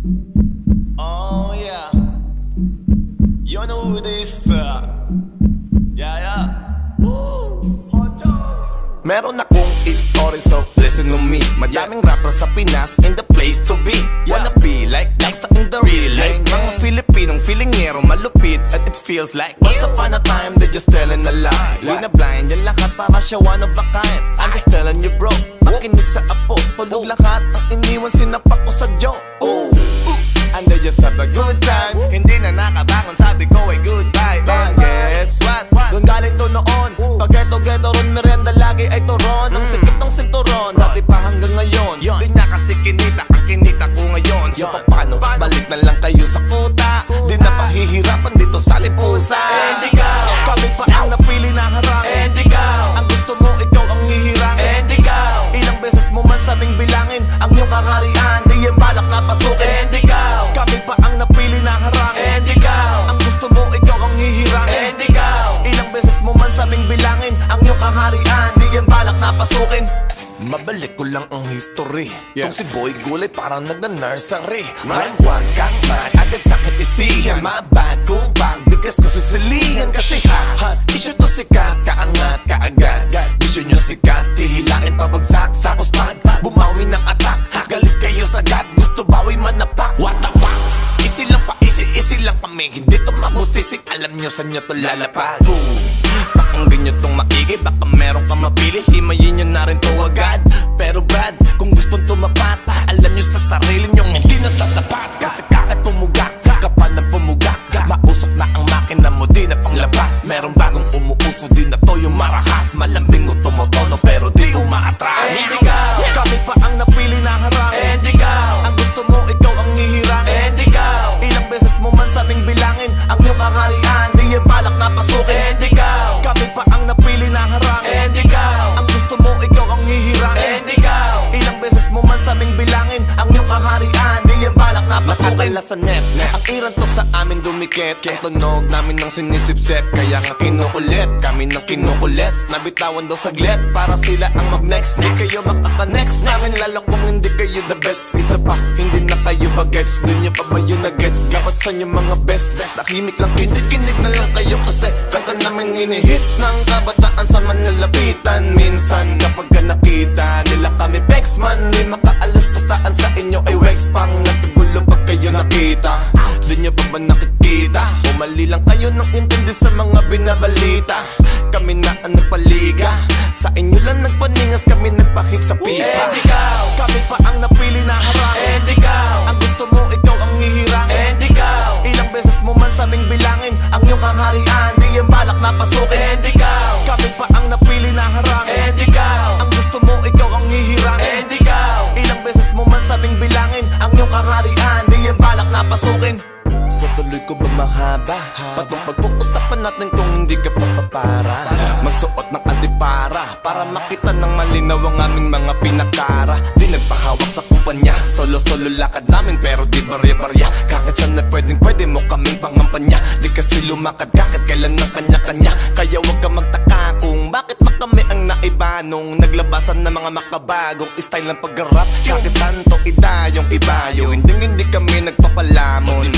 Oh yeah, you know who this yeah yeah. Meron akong story, so listen to me. Madaming rapper sa Pinas in the place to be. Wanna be like gangsta in the real life. Mga Filipinong filingero malupit. And it feels like once upon a time they're just telling a lie. Di na blind yan lahat para siya one of a kind. I'm just telling you bro, makinig sa apo. Tulog lahat ang iniwan sinapak ko sa Joe. And they just have a good time. Hindi na nakabangon, sabi ko ay goodbye. And guess what? Doon galing to noon. Pag eto-geto ron, merienda lagi ay turon. Ang sikip ng sinturon, dati pa hanggang ngayon. Di niya kasi kinita, ang kinita ko ngayon. So paano, balik na lang kayo sa kuta. Di na pahihirapan dito sa lipusa. And ikaw, kami pa ang napili na harang. And ikaw, ang gusto mo, ikaw ang hihirang. And ikaw, ilang beses mo man sabing bilangin ang iyong kakarian, di yan balak na pasukin. And ikaw, kami pa ang napili na harang. And ikaw, ang gusto mo, ikaw ang hihirang. And ikaw, ilang beses mo man sabing bilangin ang iyong kaharian, di yan balak na pasukin. Mabalik ko lang ang history. Tong si Boy Gulay parang nagna-nursery. Man, huwag kang mad, agad sakit isihan. Mabad kung pagbigas ko sisilihan. Kasi hot, issue to sikat, kaangat, kaagad. Issue nyo sikat, hihilain pabagsak. Tapos pag bumawi ng attack, galit kayo sagad, gusto bawi manapak. What the fuck? Easy lang pa, easy lang pa may hindi to mabusisik. Alam nyo saan nyo to lalapag. Pakinggan nyo tong maigi, baka meron ka mapili. Himayin nyo na rin to agad. Pero Brad, kung gustong tumapata, alam nyo sa sarili nyo hindi na sasapat. Kasi kakit pumugak, kapal ng pumugak, mausok na ang makina mo, di na panglabas. Meron bagong umuuso, di na to yung marahas. Malambing o tumotono, pero di umaatras. And ikaw, kami pa ang napili na harang. And ikaw, ang gusto mo, ikaw ang hihirang. And ikaw, ilang beses mo man sabing bilangin ang iyong kakarian, di yan balak na pasukin. And ikaw, kami pa ang napili na harang. And ikaw, ang gusto mo, ikaw ang hihirang. And ikaw, ilang beses mo man sabing bilangin ang iyong kakarian, di yan balak na pasukin. Sa net, ang iran to sa amin dumikit. Ang tunog namin ng sinisipsip, kaya nga kinukulit, kami ng kinukulit. Nabitawan daw saglit, para sila ang mag-next. Di kayo makaka-next namin, lalo kung hindi kayo the best. Isa pa, hindi na kayo bagets. Di nyo pa ba yun na-gets? Dapat sa inyo mga best. Tahimik lang, kinig na lang kayo kasi kanta namin hinihits ng kabataan sa manlalapitan. Minsan kapag nakita nila kami pex man, di makaalas pastaan sa inyo ay wax pang nagkagulo pag kayo nakita. Di nyo pa ba nakikita? O mali lang kayo nang intindi sa mga binabalita. Kami na ang nagpaliga, sa inyo lang nagpaningas, kami nagpahit sa pipa. And ikaw, kami pa ang napili na harang. And ikaw, ang gusto mo, ikaw ang hihirang. And ikaw, ilang beses mo man sabing bilangin ang iyong kaharian, di yan balak na pasukin. And ikaw, kami pa ang napili na harang. And ikaw, ang gusto mo, ikaw ang hihirang. And ikaw, ilang beses mo man sabing bilangin ang iyong kaharian, di yan balak na pasukin. So tuloy ko ba mahaba? Patong pag-uusapan natin kung hindi ka papapara. Magsuot ng antipara para makita ng malinaw ang aming mga pinakara. Di nagpahawak sa kumpanya, solo-solo lakad namin pero di barya-barya. Kahit saan na pwede mo kaming pangampanya. Di kasi lumakad kahit kailan ng kanya-kanya. Kaya wag ka magtaka kung bakit pa kami ang naiba nung naglabasan ng mga makabagong style ng pag-rap. Kahit saan to idayong ibayo, hindi kami nagpapalamon.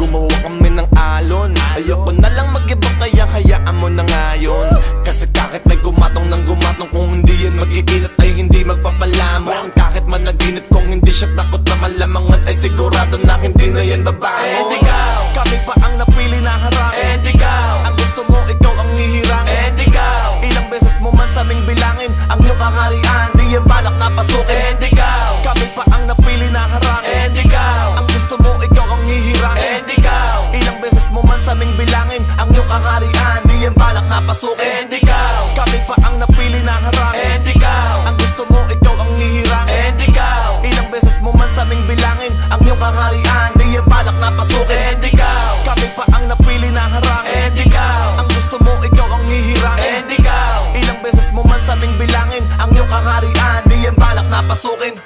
Gumawa kami ng alon, ayoko na lang mag-iba kaya hayaan mo na ngayon. Kasi kahit may gumatong ng gumatong, kung hindi yan mag-iinit ay hindi magpapalamon. Kahit managinip kung hindi siya takot na malamangan, ay sigurado na hindi na yan babangon. And ikaw, kami pa ang napili na harang. And ikaw, ang gusto mo, ikaw ang hihirang. And ikaw, ilang beses mo man sabing bilangin ang iyong kakarian, di yan balak na pasukin. And ikaw, kami pa ang napili na harang. And ikaw, ang gusto mo, ikaw ang hihirang. And ikaw, ilang beses mo man sabing bilangin ang iyong kakarian, di yan balak na pasukin. And ikaw, kami pa ang napili na harang. And ikaw, ang gusto mo, ikaw ang hihirang. And ikaw, ilang beses mo man sabing bilangin ang iyong kakarian, di yan balak na pasukin. And ikaw, kami pa ang napili na harang. And ikaw, ang gusto mo, ikaw ang hihirang. And ikaw, ilang beses mo man sabing bilangin ang iyong kakarian, di yan balak na pasukin.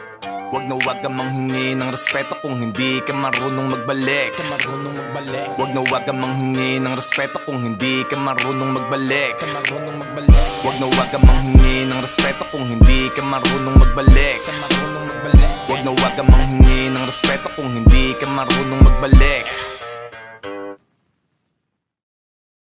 Wag na wag kang manghingi ng respeto kung hindi ka marunong magbalik. Wag na wag kang manghingi ng respeto kung hindi ka marunong magbalik. Wag na wag kang manghingi ng respeto kung hindi ka marunong magbalik. Wag na huwag kang manghingi ng respeto kung hindi ka marunong magbalik.